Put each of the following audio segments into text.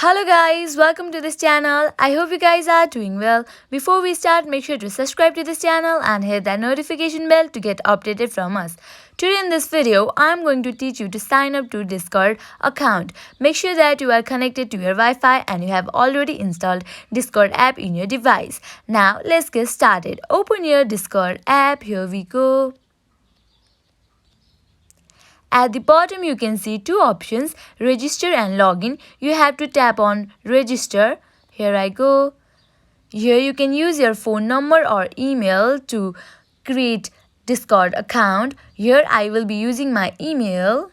Hello guys, welcome to this channel. I hope you guys are doing well. Before we start, make sure to subscribe to this channel and hit that notification bell to get updated from us. Today in this video, I'm going to teach you to sign up to Discord account. Make sure that you are connected to your Wi-Fi and you have already installed Discord app in your device. Now let's get started. Open your Discord app. Here we go. At the bottom you can see two options, register and login. You have to tap on register. Here I go. Here you can use your phone number or email to create Discord account. Here I will be using my email.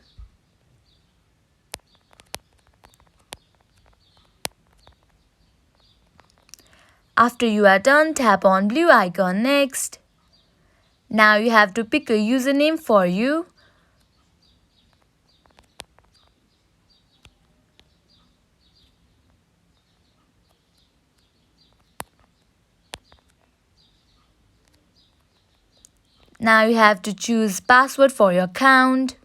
After you are done, tap on blue icon next. Now you have to pick a username for you. Now you have to choose password for your account.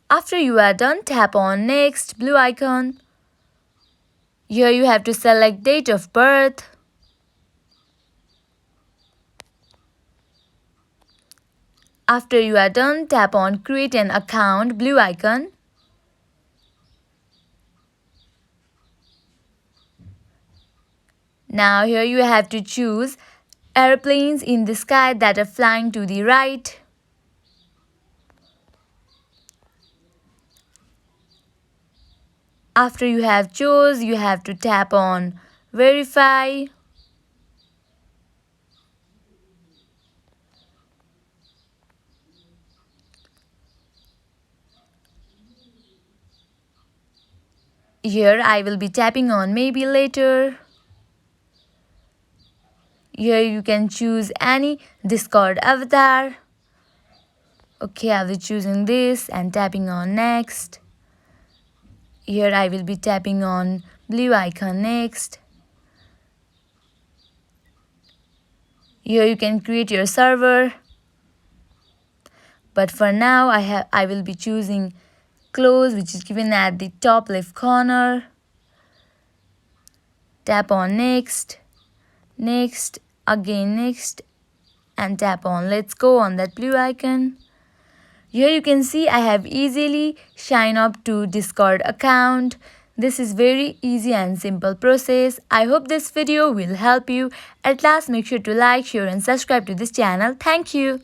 After you are done, tap on next blue icon. Here you have to select date of birth. After you are done, tap on create an account blue icon. Now here you have to choose airplanes in the sky that are flying to the right. After you have chose, you have to tap on verify. Here I will be tapping on maybe later. Here you can choose any Discord avatar. Okay, I will be choosing this and tapping on next. Here I will be tapping on blue icon next. Here you can create your server. But for now I will be choosing close, which is given at the top left corner. Tap on next, next, again next, and tap on let's go on that blue icon. Here you can see I have easily signed up to Discord account. This is very easy and simple process. I hope this video will help you. At last, make sure to like, share and subscribe to this channel. Thank you.